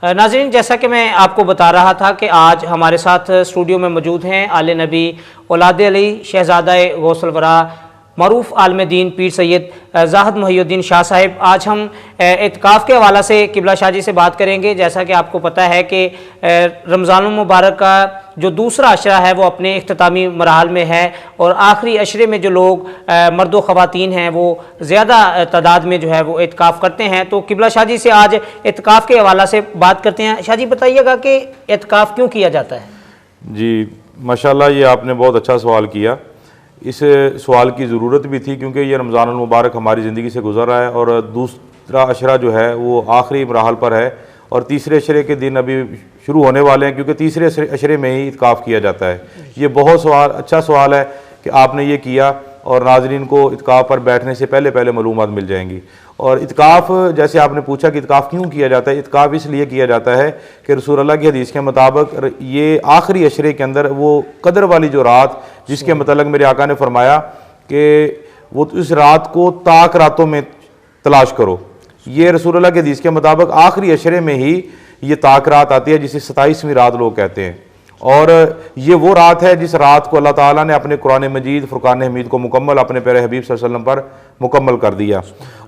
नाज़रीन, जैसा कि मैं आपको बता रहा था कि आज हमारे साथ स्टूडियो में मौजूद हैं आले नबी औलाद अली शहज़ादा गौसुल वरा मरूफ आलम दीन पीर सैयद ज़ाहिद मोहिउद्दीन शाह साहिब। आज हम इत्काफ़ के हवाला से किबला शाह जी से बात करेंगे। जैसा कि आपको पता है कि रमज़ानुल मुबारक का जो दूसरा अशरा है वो अपने इख्तितामी मराहल में है और आखिरी अशरे में जो लोग मर्द व ख़वातीन हैं वो ज़्यादा तादाद में जो है वो इत्काफ़ करते हैं। तो किबला शाह जी से आज इत्काफ़ के हवाला से बात करते हैं। शाह जी, बताइएगा कि इत्काफ़ क्यों किया जाता है? जी माशाल्लाह, ये आपने बहुत अच्छा सवाल किया। इस सवाल की ज़रूरत भी थी क्योंकि ये रमज़ानुल मुबारक हमारी ज़िंदगी से गुज़र रहा है और दूसरा अशरा जो है वो आखिरी मराहल पर है और तीसरे अशरे के दिन अभी शुरू होने वाले हैं, क्योंकि तीसरे अशरे में ही इत्काफ़ किया जाता है। ये बहुत अच्छा सवाल है कि आपने ये किया और नाज़रीन को इत्काफ़ पर बैठने से पहले पहले मालूमात मिल जाएंगी। और इत्काफ़, जैसे आपने पूछा कि इत्काफ़ क्यों किया जाता है, इत्काफ़ इसलिए किया जाता है कि रसूल अल्लाह की हदीस के मुताबिक ये आखिरी अशरे के अंदर वो कदर वाली जो रात जिसके मतलब मेरे आका ने फरमाया कि वो इस रात को ताक रातों में तलाश करो। ये रसूल अल्लाह की हदीस के मुताबिक आखिरी अशरे में ही ये ताक रात आती है, जिसे 27वीं रात लोग कहते हैं। और ये वो रात है जिस रात को अल्लाह ताला ने अपने कुरान मजीद फुरकान हमीद को मुकम्मल अपने प्यारे हबीब सल्लल्लाहु अलैहि वसल्लम पर मुकम्मल कर दिया।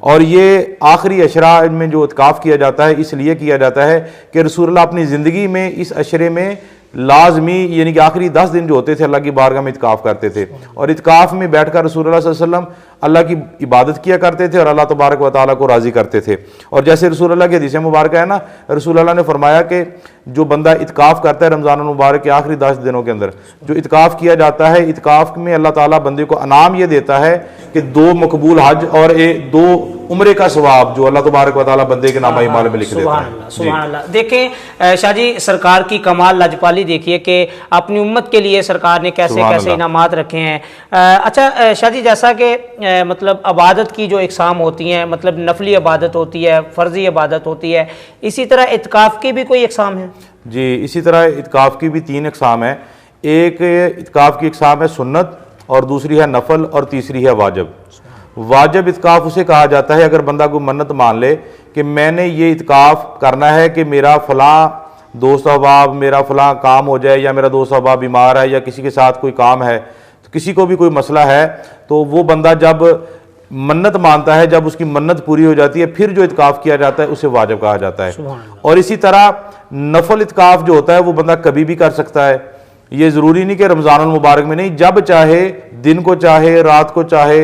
और ये आखिरी अशरा में जो इत्काफ़ किया जाता है इसलिए किया जाता है कि रसूलुल्लाह अपनी ज़िंदगी में इस अशरे में लाजमी, यानी कि आखिरी 10 दिन जो होते थे अल्लाह की बारगाह में इत्काफ़ करते थे और इत्काफ़ में बैठकर रसूलुल्लाह सल्लल्लाहु अलैहि वसल्लम अल्लाह की इबादत किया करते थे और अल्लाह तबारक व तआला को राज़ी करते थे। और जैसे रसूलुल्लाह की हदीस मुबारक है ना, रसूलुल्लाह ने फरमाया कि जो बंदा इत्काफ़ करता है रमज़ान मुबारक के आखिरी 10 दिनों के अंदर जो इत्काफ़ किया जाता है, इत्काफ़ में अल्लाह ताला बंदे को इनाम ये देता है कि 2 मकबूल हज और 2 उम्रे का सवाब जो अल्लाह तबारक व तआला बंदे के नामा ईमाल में लिख देता है। सुभान अल्लाह। देखें शाह जी, सरकार की कमाल लजपाली देखिए कि अपनी उम्मत के लिए सरकार ने कैसे कैसे इनामात रखे हैं। अच्छा शाह जी, जैसा कि मतलब इबादत की जो इकसाम होती हैं, मतलब नफली इबादत होती है, फ़र्ज़ी इबादत होती है, इसी तरह इत्काफ़ की भी कोई इकसाम है? जी, इसी तरह इत्काफ़ की भी 3 इकसाम है। एक इत्काफ़ की इकसाम है सुन्नत, और दूसरी है नफल, और तीसरी है वाजिब। वाजिब इत्काफ़ उसे कहा जाता है अगर बंदा कोई मन्नत मान ले कि मैंने ये इत्काफ़ करना है कि मेरा फ़लाँ दोस्त अहबाब, मेरा फ़लाँ काम हो जाए, या मेरा दोस्त अहबाब बीमार है, या किसी के साथ कोई काम है, तो किसी को भी कोई मसला है, तो वो बंदा जब मन्नत मानता है, जब उसकी मन्नत पूरी हो जाती है, फिर जो इत्काफ़ किया जाता है उसे वाजिब कहा जाता है। और इसी तरह नफल इत्काफ़ जो होता है वो बंदा कभी भी कर सकता है। ये ज़रूरी नहीं कि रमज़ानुल मुबारक में, नहीं, जब चाहे, दिन को चाहे, रात को चाहे,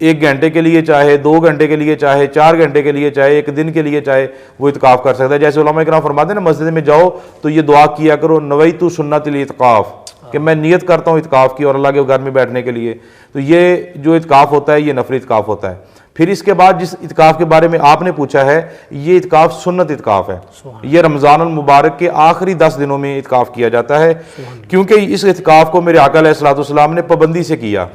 1 घंटे के लिए चाहे, 2 घंटे के लिए चाहे, 4 घंटे के लिए चाहे, 1 दिन के लिए चाहे, वो इत्काफ़ कर सकता है। जैसे उलमा इकराम फरमाते हैं ना, मस्जिद में जाओ तो ये दुआ किया करो, नवैतु सुन्नतिल इत्काफ़, कि मैं नियत करता हूँ इत्काफ़ की और अल्लाह के घर में बैठने के लिए। तो ये जो इत्काफ़ होता है ये नफली इत्काफ़ होता है। फिर इसके बाद जिस इत्काफ़ के बारे में आपने पूछा है, ये इत्काफ़ सुन्नत इत्काफ़ है। ये रमज़ानुल मुबारक के आखिरी 10 दिनों में इत्काफ़ किया जाता है, क्योंकि इस इत्काफ़ को मेरे आका अलैहिस्सलातु वस्सलाम ने पाबंदी से किया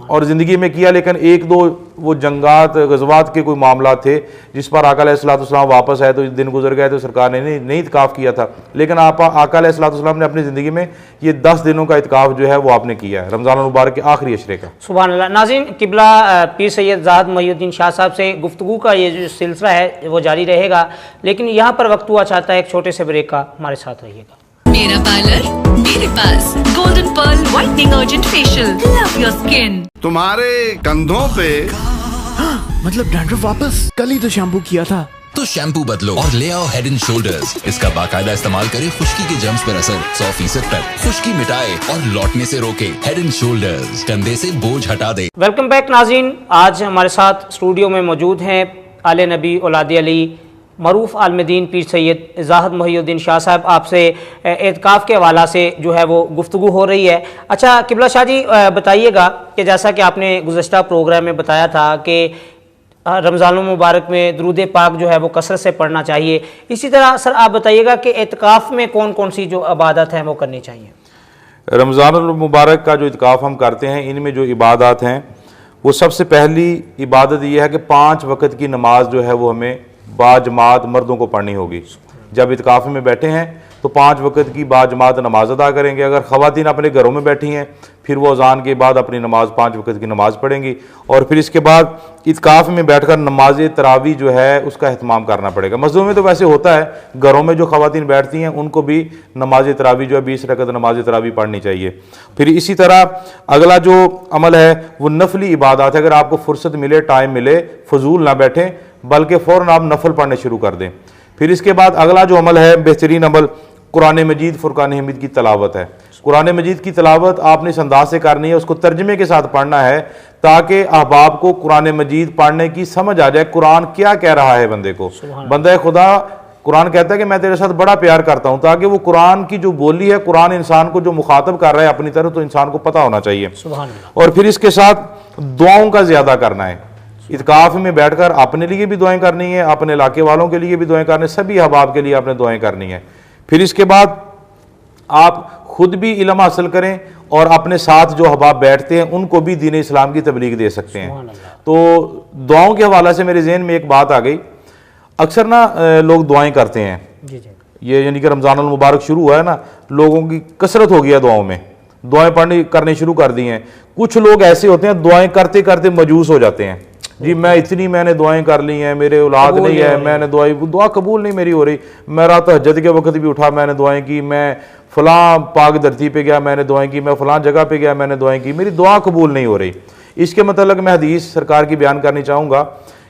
और ज़िंदगी में किया, लेकिन 1-2 वो जंगात गज़वात के कोई मामला थे जिस पर आका अलैहिस्सलातु वस्सलाम वापस आए, तो दिन गुजर गए तो सरकार ने नहीं इत्काफ़ किया था। लेकिन आका अलैहिस्सलातु वस्सलाम ने अपनी ज़िंदगी में ये 10 दिनों का इत्काफ़ जो है वो आपने किया है, रमज़ानुल मुबारक के आखिरी अशरे का। सुभान अल्लाह। नाज़रीन, किबला पीर सैयद ज़ाहिद मोहिउद्दीन शाह साहब से गुफ्तगू का ये जो सिलसिला है वो जारी रहेगा, लेकिन यहाँ पर वक्त हुआ चाहता है एक छोटे से ब्रेक का। हमारे साथ रहिएगा। मेरा पार्लर मेरे पास, golden pearl whitening urgent facial, love your skin. तुम्हारे कंधों पे मतलब डैंड्रफ वापस? कल ही तो शैम्पू किया था। तो शैम्पू बदलो और ले आओ हेड एंड शोल्डर्स। इसका बाकायदा इस्तेमाल करें, खुश्की के जर्म्स पर असर 100% तक, खुश्की मिटाए और लौटने से रोके। हेड एंड शोल्डर्स, कंधे से बोझ हटा दे। वेलकम बैक नाज़रीन, आज हमारे साथ स्टूडियो में मौजूद हैं आले नबी औलाद अली मरूफ आलम दीन पीर सैयद ज़ाहिद मोहिउद्दीन शाह साहब। आपसे इत्काफ़ के हवाला से जो है वो गुफ्तगू हो रही है। अच्छा किबला शाह जी, बताइएगा कि जैसा कि आपने गुज़श्ता प्रोग्राम में बताया था कि रमज़ानुल मुबारक में दुरूद पाक जो है वो कसरत से पढ़ना चाहिए, इसी तरह सर आप बताइएगा कि इत्काफ़ में कौन कौन सी जो इबादत हैं वो करनी चाहिए? रमज़ानुल मुबारक का जो इत्काफ़ हम करते हैं, इनमें जो इबादत हैं वो सबसे पहली इबादत ये है कि 5 वक्त की नमाज जो है वो हमें बाजमात मर्दों को पढ़नी होगी। जब इत्काफ़ में बैठे हैं तो 5 वक्त की बाजमात नमाज अदा करेंगे। अगर ख़वातीन अपने घरों में बैठी हैं फिर वो अजान के बाद अपनी नमाज 5 वक्त की नमाज पढ़ेंगी और फिर इसके बाद इत्काफ़ में बैठकर नमाज तरावी जो है उसका अहतमाम करना पड़ेगा। मस्जिदों में तो वैसे होता है, घरों में जो ख़वातीन बैठती हैं उनको भी नमाज तरावी जो है 20 रकत नमाज तरावी पढ़नी चाहिए। फिर इसी तरह अगला जो अमल है वो नफली इबादत है। अगर आपको फुर्सत मिले, टाइम मिले, फजूल ना बैठें बल्कि फ़ौरन आप नफल पढ़ने शुरू कर दें। फिर इसके बाद अगला जो अमल है, बेहतरीन अमल, कुरान मजीद फुरकान हमीद की तलावत है। कुरान मजीद की तलावत आपने इस अंदाज से करनी है, उसको तर्जमे के साथ पढ़ना है ताकि अहबाब को कुरान मजीद पढ़ने की समझ आ जाए कुरान क्या कह रहा है बंदे को। बंदा खुदा कुरान कहता है कि मैं तेरे साथ बड़ा प्यार करता हूं, ताकि वो कुरान की जो बोली है, कुरान इंसान को जो मुखातब कर रहा है अपनी तरफ, तो इंसान को पता होना चाहिए। और फिर इसके साथ दुआओं का ज्यादा करना है। इत्काफ में बैठकर अपने लिए भी दुआएं करनी है, अपने इलाके वालों के लिए भी दुआएं करनी है, सभी अहबाब के लिए आपने दुआएं करनी है। फिर इसके बाद आप खुद भी इल्म हासिल करें और अपने साथ जो अहबाब बैठते हैं उनको भी दीन इस्लाम की तबलीग दे सकते हैं। तो दुआओं के हवाले से मेरे जहन में एक बात आ गई। अक्सर ना लोग दुआएं करते हैं, ये यानी कि रमज़ान मुबारक शुरू हुआ है ना, लोगों की कसरत हो गई है दुआओं में, दुआएं पढ़नी करनी शुरू कर दी हैं। कुछ लोग ऐसे होते हैं दुआएं करते करते मजूस हो जाते हैं, जी मैंने दुआएं कर ली हैं, मेरे औलाद नहीं है, मैंने दुआ कबूल नहीं मेरी हो रही, मैं रात हज्जत के वक्त भी उठा मैंने दुआएं की, मैं फलां पाक धरती पे गया मैंने दुआएं की, मैं फलां जगह पे गया मैंने दुआएं की, मेरी दुआ कबूल नहीं हो रही। इसके मतलब मैं हदीस सरकार की बयान करनी चाहूँगा।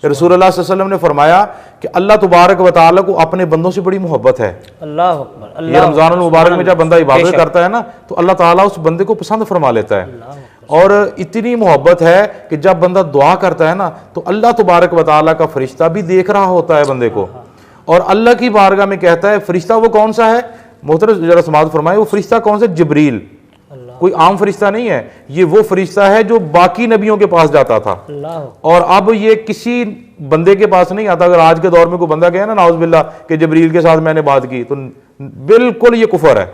रसूलुल्लाह सल्लल्लाहु अलैहि वसल्लम ने फरमाया कि अल्लाह तबारक व तआला को अपने बंदों से बड़ी मोहब्बत है। अल्लाह अकबर। ये रमज़ान मुबारक में जब बंदा इबादत करता है ना तो अल्लाह ताला उस बंदे को पसंद फरमा लेता है। और इतनी मोहब्बत है कि जब बंदा दुआ करता है ना तो अल्लाह तबारक व तआला का फरिश्ता भी देख रहा होता है बंदे को, और अल्लाह की बारगाह में कहता है फरिश्ता वो कौन सा है, मोहतरम जरा समाअत फरमाए, वो फरिश्ता कौन सा, जिब्रील, कोई आम फरिश्ता नहीं है, ये वो फरिश्ता है जो बाकी नबियों के पास जाता था और अब ये किसी बंदे के पास नहीं आता। अगर आज के दौर में कोई बंदा कहे ना नाउज़ बिल्लाह कि जिब्रील के साथ मैंने बात की, तो बिल्कुल ये कुफर है,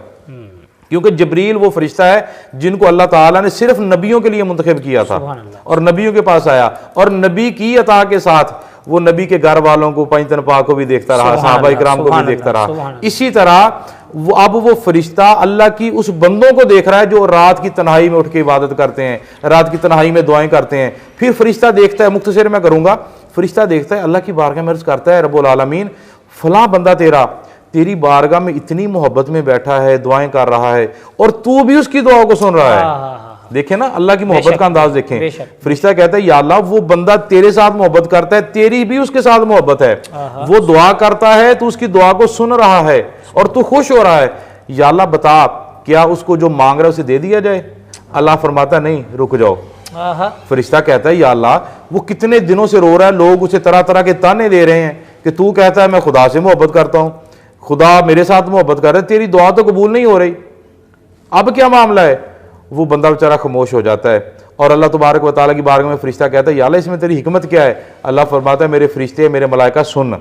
क्योंकि जिब्रील वो फरिश्ता है जिनको अल्लाह ताला ने सिर्फ नबियों के लिए मुंतखब किया था और नबियों के पास आया, और नबी की अता के साथ वो नबी के घर वालों को, पंजतन पाक को भी देखता रहा, सहाबा इकराम को भी देखता रहा। इसी तरह वो अब वो फरिश्ता अल्लाह की उस बंदों को देख रहा है जो रात की तन्हाई में उठ के इबादत करते हैं, रात की तन्हाई में दुआएं करते हैं। फिर फरिश्ता देखता है, मुख्तसर मैं करूंगा, फरिश्ता देखता है, अल्लाह की बारगाह में अर्ज करता है, रब्बुल आलमीन फलां बंदा तेरी बारगाह में इतनी मोहब्बत में बैठा है, दुआएं कर रहा है और तू भी उसकी दुआओं को सुन रहा है। देखें ना अल्लाह की मोहब्बत का अंदाज देखें। फरिश्ता कहता है या अल्लाह वो बंदा तेरे साथ मोहब्बत करता है, तेरी भी उसके साथ मोहब्बत है, वो दुआ करता है, तू उसकी दुआ को सुन रहा है और तू खुश हो रहा है, या अल्लाह बता क्या उसको जो मांग रहा है उसे दे दिया जाए। अल्लाह फरमाता नहीं, रुक जाओ। फरिश्ता कहता है या अल्लाह वो कितने दिनों से रो रहा है, लोग उसे तरह तरह के ताने दे रहे हैं कि तू कहता है मैं खुदा से मोहब्बत करता हूं, खुदा मेरे साथ मोहब्बत कर रहा है, तेरी दुआ तो कबूल नहीं हो रही, अब क्या मामला है। वो बंदा बेचारा खामोश हो जाता है और अल्लाह तबारक व तआला की बारगाह में फरिश्ता कहता है या अल्लाह इसमें तेरी हिकमत क्या है। अल्लाह फरमाता है मेरे फरिश्ते, मेरे मलाइका सुन,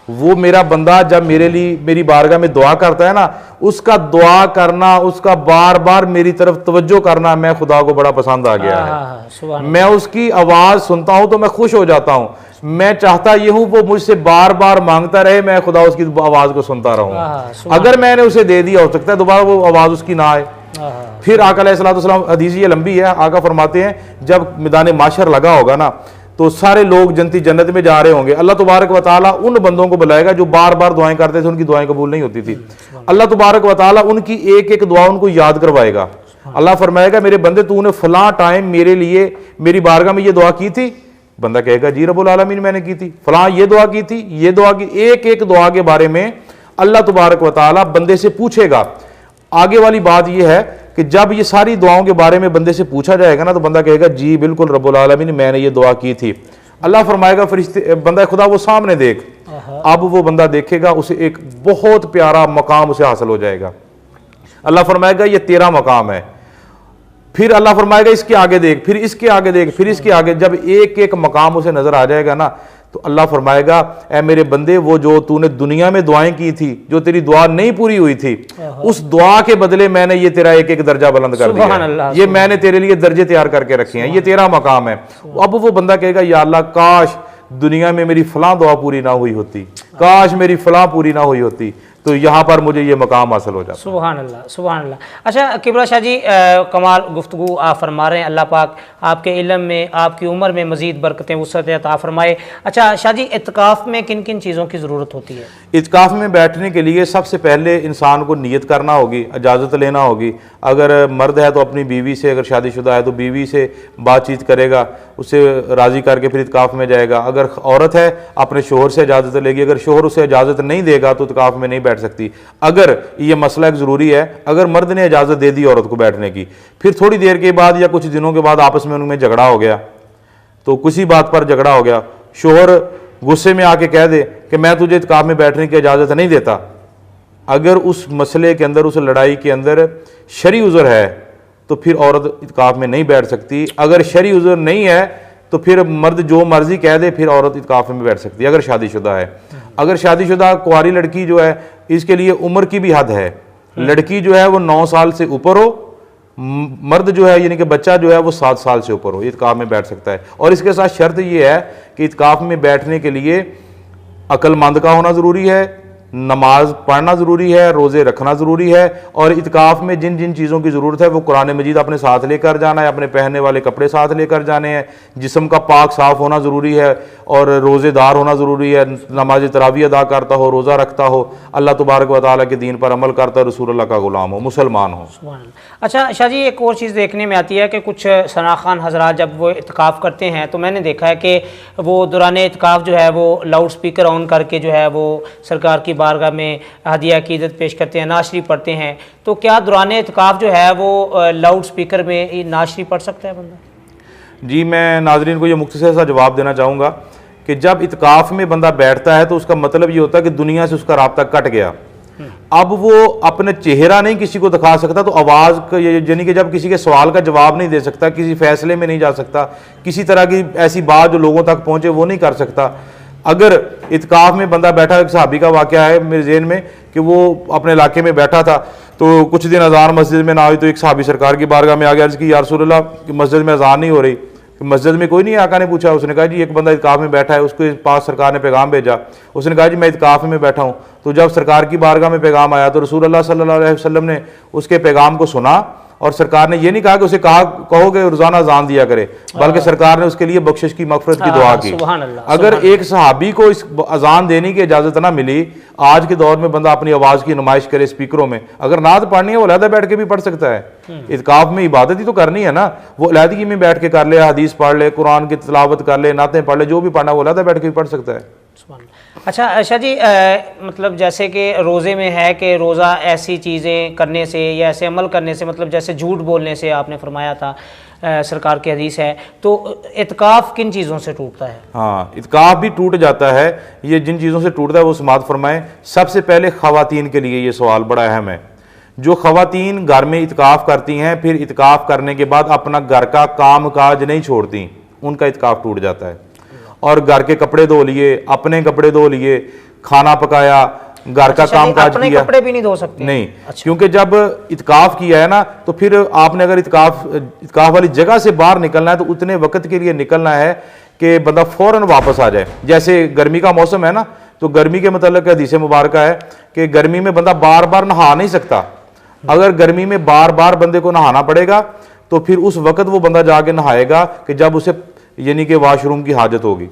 वो मेरा बंदा जब मेरे लिए मेरी बारगाह में दुआ करता है ना, उसका दुआ करना, उसका बार बार मेरी तरफ तवज्जो करना मैं खुदा को बड़ा पसंद आ गया है। मैं उसकी आवाज़ सुनता हूँ तो मैं खुश हो जाता हूँ, मैं चाहता ये हूँ वो मुझसे बार बार मांगता रहे, मैं खुदा उसकी आवाज़ को सुनता रहूँ। अगर मैंने उसे दे दिया हो सकता है दोबारा वो आवाज़ उसकी ना आए। फिर आका अलैहिस्सलाम, हदीस ये लंबी है, आका फरमाते हैं जब मैदान माशर लगा होगा ना तो सारे लोग जन्नत में जा रहे होंगे, अल्लाह तबारक व तआला उन बंदों को बुलाएगा जो बार बार दुआएं करते थे, उनकी दुआएं कबूल नहीं होती थी। अल्लाह तबारक व तआला उनकी एक एक दुआ उनको याद करवाएगा। अल्लाह फरमाएगा मेरे बंदे तूने फलां टाइम मेरे लिए मेरी बारगाह में ये दुआ की थी। बंदा कहेगा जी रब्बुल आलमीन मैंने की थी, फलां ये दुआ की थी, ये दुआ की। एक एक दुआ के बारे में अल्लाह तबारक व तआला बंदे से पूछेगा। आगे वाली बात यह है कि जब ये सारी दुआओं के बारे में बंदे से पूछा जाएगा ना तो बंदा कहेगा जी बिल्कुल रब्बुल आलमीन मैंने ये दुआ की थी। अल्लाह फरमाएगा फरिश्ते, बंदा खुदा वो सामने देख। अब वो बंदा देखेगा, उसे एक बहुत प्यारा मकाम उसे हासिल हो जाएगा। अल्लाह फरमाएगा ये तेरा मकाम है। फिर अल्लाह फरमाएगा इसके आगे देख, फिर इसके आगे देख, फिर इसके आगे। जब एक एक मकाम उसे नजर आ जाएगा ना तो अल्लाह फरमाएगा ऐ मेरे बंदे वो जो तूने दुनिया में दुआएं की थी, जो तेरी दुआ नहीं पूरी हुई थी, उस दुआ के बदले मैंने ये तेरा एक एक दर्जा बुलंद कर दिया, ये मैंने तेरे लिए दर्जे तैयार करके रखे हैं, ये तेरा मकाम है। अब वो बंदा कहेगा या अल्लाह काश दुनिया में मेरी फलां दुआ पूरी ना हुई होती, काश मेरी फलां पूरी ना हुई होती, तो यहाँ पर मुझे ये मकाम हासिल हो जाता है। सुभान अल्लाह, सुभान अल्लाह। अच्छा किबला शाह जी, कमाल गुफ्तगू आप फरमा रहे हैं, अल्लाह पाक आपके इल्म में, आपकी उम्र में मज़ीद बरकतें वुसअत अता फरमाए। अच्छा शाह जी, इत्काफ़ में किन किन चीज़ों की ज़रूरत होती है? इत्काफ़ में बैठने के लिए सबसे पहले इंसान को नियत करना होगी, इजाज़त लेना होगी। अगर मर्द है तो अपनी बीवी से, अगर शादीशुदा है तो बीवी से बातचीत करेगा, उससे राज़ी करके फिर इत्काफ़ में जाएगा। अगर औरत है अपने शोहर से इजाज़त लेगी, अगर शोहर उसे इजाज़त नहीं देगा तो इत्काफ़ में नहीं बैठ सकती। अगर ये मसला एक ज़रूरी है, अगर मर्द ने इजाज़त दे दी औरत को बैठने की, फिर थोड़ी देर के बाद या कुछ दिनों के बाद आपस में उनमें झगड़ा हो गया, तो किसी बात पर झगड़ा हो गया, शोहर गुस्से में आके कह दे कि मैं तुझे इत्काफ़ में बैठने की इजाज़त नहीं देता, अगर उस मसले के अंदर, उस लड़ाई के अंदर शरई उज़र है तो फिर औरत इत्काफ़ में नहीं बैठ सकती। अगर शरई उज़र नहीं है तो फिर मर्द जो मर्जी कह दे, फिर औरत इत्काफ़ में बैठ सकती है अगर शादीशुदा है। अगर शादीशुदा कुंवारी लड़की जो है, इसके लिए उम्र की भी हद है। लड़की जो है वो 9 साल से ऊपर हो, मर्द जो है यानी कि बच्चा जो है वो 7 साल से ऊपर हो, इत्काफ़ में बैठ सकता है। और इसके साथ शर्त ये है कि इत्काफ़ में बैठने के लिए अक्लमंद का होना ज़रूरी है, नमाज पढ़ना ज़रूरी है, रोज़े रखना ज़रूरी है, और इत्काफ़ में जिन जिन चीज़ों की ज़रूरत है वो कुरान मजीद अपने साथ लेकर जाना है, अपने पहनने वाले कपड़े साथ लेकर जाने हैं, जिस्म का पाक साफ़ होना ज़रूरी है, और रोज़ेदार होना ज़रूरी है, नमाज तरावी अदा करता हो, रोज़ा रखता हो, अल्लाह तबारक व तआला के दीन पर अमल करता हो, रसूलुल्लाह का ग़ुलाम हो, मुसलमान हो। अच्छा शाह जी, एक और चीज़ देखने में आती है कि कुछ सनाखान हज़रात जब वो इत्काफ़ करते हैं तो मैंने देखा है कि वो दौरान इत्काफ़ जो है वो लाउड स्पीकर ऑन करके जो है वो सरकार की बारगाह में हदिया अक़ीदत पेश करते हैं, नाशरी पढ़ते हैं। तो क्या दौरान इत्काफ़ जो है वो लाउड स्पीकर में नाशरी पढ़ सकता है बंदा? जी, मैं नाज़रीन को ये मुख्तसर सा जवाब देना चाहूँगा कि जब इत्काफ़ में बंदा बैठता है तो उसका मतलब ये होता है कि दुनिया से उसका राब्ता कट गया। अब वो अपने चेहरा नहीं किसी को दिखा सकता, तो आवाज़ यानी कि जब किसी के सवाल का जवाब नहीं दे सकता, किसी फैसले में नहीं जा सकता, किसी तरह की ऐसी बात जो लोगों तक पहुँचे वो नहीं कर सकता। अगर इत्काफ़ में बंदा बैठा, एक सहाबी का वाक़या है मेरे ज़हन में कि वो अपने इलाके में बैठा था, तो कुछ दिन अज़ान मस्जिद में ना हुई तो एक सहाबी सरकार की बारगाह में आ गया, अर्ज़ की या रसूलल्लाह कि मस्जिद में अज़ान नहीं हो रही। मस्जिद में कोई नहीं, आका ने पूछा, उसने कहा जी एक बंदा इत्काफ़ में बैठा है, उसके पास सरकार ने पैगाम भेजा। उसने कहा जी मैं इत्काफ़ में बैठा हूँ। तो जब सरकार की बारगाह में पैगाम आया तो रसूलुल्लाह सल्लल्लाहु अलैहि वसल्लम ने उसके पैगाम को सुना, और सरकार ने ये नहीं कहा कि उसे कहो कि रोज़ाना अज़ान दिया करे, बल्कि सरकार ने उसके लिए बख्शिश की, मग़फ़िरत की दुआ की। अगर एक सहाबी को इस अज़ान देने की इजाज़त ना मिली, आज के दौर में बंदा अपनी आवाज़ की नुमाइश करे स्पीकरों में, अगर नात पढ़नी है वो अलहदा बैठ के भी पढ़ सकता है। इत्काफ़ में इबादत ही तो करनी है ना, वो अलहदगी में बैठ के कर ले, हदीस पढ़ ले, कुरान की तिलावत कर ले, नातें पढ़ ले, जो भी पढ़ना वो अलहदा बैठ के भी पढ़ सकता है। अच्छा शाह जी, मतलब जैसे कि रोज़े में है कि रोज़ा ऐसी चीज़ें करने से या ऐसे अमल करने से, मतलब जैसे झूठ बोलने से आपने फरमाया था, सरकार की हदीस है, तो इत्काफ़ किन चीज़ों से टूटता है? हाँ, इत्काफ़ भी टूट जाता है। ये जिन चीज़ों से टूटता है वो समात फरमाएं। सबसे पहले ख़वातीन के लिए ये सवाल बड़ा अहम है। जो ख़वातीन घर में इत्काफ़ करती हैं, फिर इत्काफ़ करने के बाद अपना घर का काम काज नहीं छोड़ती, उनका इत्काफ़ टूट जाता है। और घर के कपड़े धो लिए, अपने कपड़े धो लिए, खाना पकाया, घर का काम काज किया, कपड़े भी नहीं धो सकते? नहीं। अच्छा। क्योंकि जब इत्काफ़ किया है ना, तो फिर आपने अगर इत्काफ़ वाली जगह से बाहर निकलना है तो उतने वक्त के लिए निकलना है कि बंदा फ़ौरन वापस आ जाए। जैसे गर्मी का मौसम है ना, तो गर्मी के मतलब हदीस मुबारक है कि गर्मी में बंदा बार बार नहा नहीं सकता। अगर गर्मी में बार बार बंदे को नहाना पड़ेगा तो फिर उस वक्त वो बंदा जाके नहाएगा कि जब उसे यानी कि वाशरूम की हाजत होगी।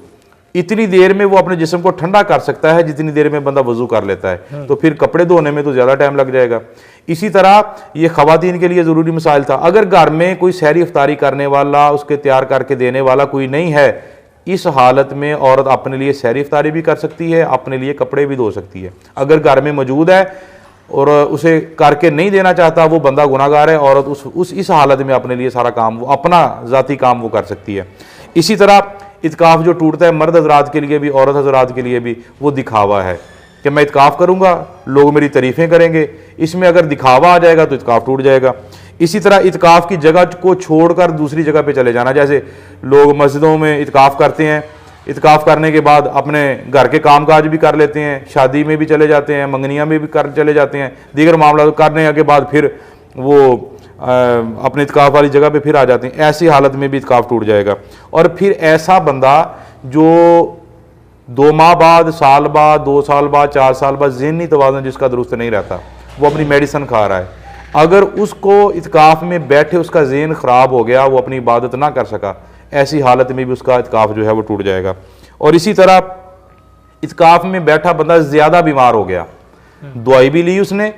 इतनी देर में वो अपने जिस्म को ठंडा कर सकता है जितनी देर में बंदा वजू कर लेता है, तो फिर कपड़े धोने में तो ज़्यादा टाइम लग जाएगा। इसी तरह ये ख़वातीन के लिए ज़रूरी मसाइल था। अगर घर में कोई सहरी इफ्तारी करने वाला, उसके तैयार करके देने वाला कोई नहीं है, इस हालत में औरत अपने लिए सहरी इफ्तारी भी कर सकती है, अपने लिए कपड़े भी धो सकती है। अगर घर में मौजूद है और उसे करके नहीं देना चाहता, वो बंदा गुनाहगार है। औरत इस हालत में अपने लिए सारा काम, वो अपना ज़ाती काम वो कर सकती है। इसी तरह इत्काफ़ जो टूटता है मर्द हज़रात के लिए भी, औरत हज़रात के लिए भी, वो दिखावा है कि मैं इत्काफ़ करूँगा, लोग मेरी तारीफ़ें करेंगे। इसमें अगर दिखावा आ जाएगा तो इत्काफ़ टूट जाएगा। इसी तरह इत्काफ़ की जगह को छोड़कर दूसरी जगह पे चले जाना, जैसे लोग मस्जिदों में इत्काफ़ करते हैं, इत्काफ़ करने के बाद अपने घर के काम काज भी कर लेते हैं, शादी में भी चले जाते हैं, मंगनियाँ में भी कर चले जाते हैं, दीगर मामला करने के बाद फिर वो अपने इत्काफ़ वाली जगह पे फिर आ जाते हैं। ऐसी हालत में भी इत्काफ़ टूट जाएगा। और फिर ऐसा बंदा जो 2 माह बाद, साल बाद, 2 साल बाद, 4 साल बाद ज़हनी तवाज़ुन जिसका दुरुस्त नहीं रहता, वो अपनी मेडिसिन खा रहा है, अगर उसको इत्काफ में बैठे उसका ज़हन ख़राब हो गया, वो अपनी इबादत ना कर सका, ऐसी हालत में भी उसका इत्काफ जो है वो टूट जाएगा। और इसी तरह इत्काफ में बैठा बंदा ज़्यादा बीमार हो गया, दवाई भी ली उसने,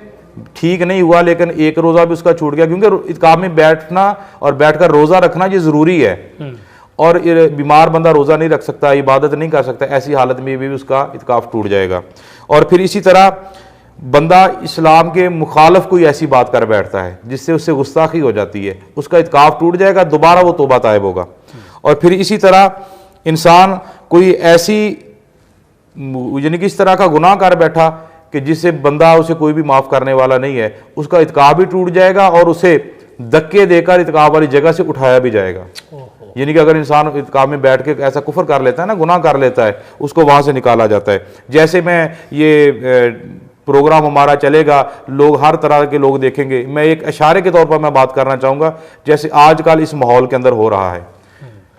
ठीक नहीं हुआ, लेकिन एक रोज़ा भी उसका छूट गया, क्योंकि इत्काफ में बैठना और बैठकर रोज़ा रखना ये ज़रूरी है, और बीमार बंदा रोज़ा नहीं रख सकता, इबादत नहीं कर सकता, ऐसी हालत में भी उसका इत्काफ टूट जाएगा। और फिर इसी तरह बंदा इस्लाम के मुखालफ कोई ऐसी बात कर बैठता है जिससे उससे गुस्ताखी हो जाती है, उसका इत्काफ टूट जाएगा, दोबारा वो तौबा ताइब होगा। और फिर इसी तरह इंसान कोई ऐसी यानी कि इस तरह का गुनाह कर बैठा कि जिससे बंदा उसे कोई भी माफ़ करने वाला नहीं है, उसका इत्काफ भी टूट जाएगा और उसे धक्के देकर इत्काफ वाली जगह से उठाया भी जाएगा। यानी कि अगर इंसान इत्काफ में बैठ के ऐसा कुफर कर लेता है ना, गुनाह कर लेता है, उसको वहाँ से निकाला जाता है। जैसे मैं ये प्रोग्राम हमारा चलेगा, लोग हर तरह के लोग देखेंगे, मैं एक इशारे के तौर पर मैं बात करना चाहूँगा, जैसे आजकल इस माहौल के अंदर हो रहा है,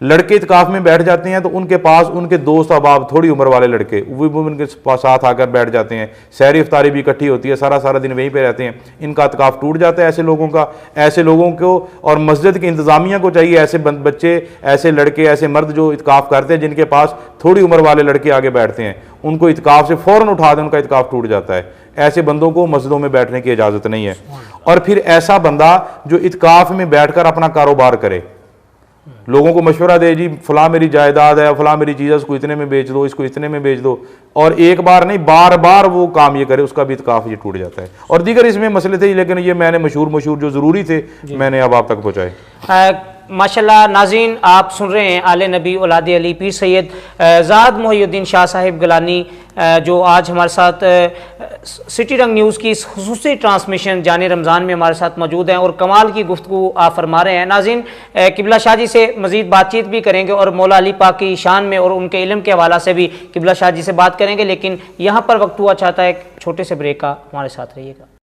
लड़के इत्काफ में बैठ जाते हैं तो उनके पास उनके दोस्त अहबाब, थोड़ी उम्र वाले लड़के, वो उनके साथ आकर बैठ जाते हैं, सहरी इफ्तारी भी इकट्ठी होती है, सारा सारा दिन वहीं पे रहते हैं, इनका इत्काफ टूट जाता है ऐसे लोगों का। ऐसे लोगों को और मस्जिद की इंतज़ामिया को चाहिए ऐसे बच्चे, ऐसे लड़के, ऐसे मर्द जो इत्काफ करते हैं, जिनके पास थोड़ी उम्र वाले लड़के आगे बैठते हैं, उनको इत्काफ से फ़ौरन उठा दें, उनका इत्काफ टूट जाता है। ऐसे बंदों को मस्जिदों में बैठने की इजाज़त नहीं है। और फिर ऐसा बंदा जो इत्काफ में बैठकर अपना कारोबार करे, लोगों को मशवरा दे, जी फलां मेरी जायदाद है, फलां मेरी चीज़ है, उसको इतने में बेच दो, इसको इतने में बेच दो, और एक बार नहीं बार बार वो काम ये करे, उसका भी इत्काफ ये टूट जाता है। और दीगर इसमें मसले थे, लेकिन ये मैंने मशहूर जो ज़रूरी थे मैंने अब आप तक पहुँचाए। माशाल्लाह नाज़रीन, आप सुन रहे हैं आले नबी औलाद अली पीर सैयद ज़ाहद मोहिउद्दीन शाह साहिब गिलानी, जो आज हमारे साथ सिटी रंग न्यूज़ की इस खुसूसी ट्रांसमिशन जाने रमज़ान में हमारे साथ मौजूद हैं और कमाल की गुफ्तगू आप फरमा रहे हैं। नाज़रीन, किबला शाह जी से मज़ीद बातचीत भी करेंगे और मौला अली पाक की शान में और उनके इल्म के हवाला से भी किबला शाह जी से बात करेंगे, लेकिन यहाँ पर वक्त हुआ चाहता है एक छोटे से ब्रेक का, हमारे साथ रहिएगा।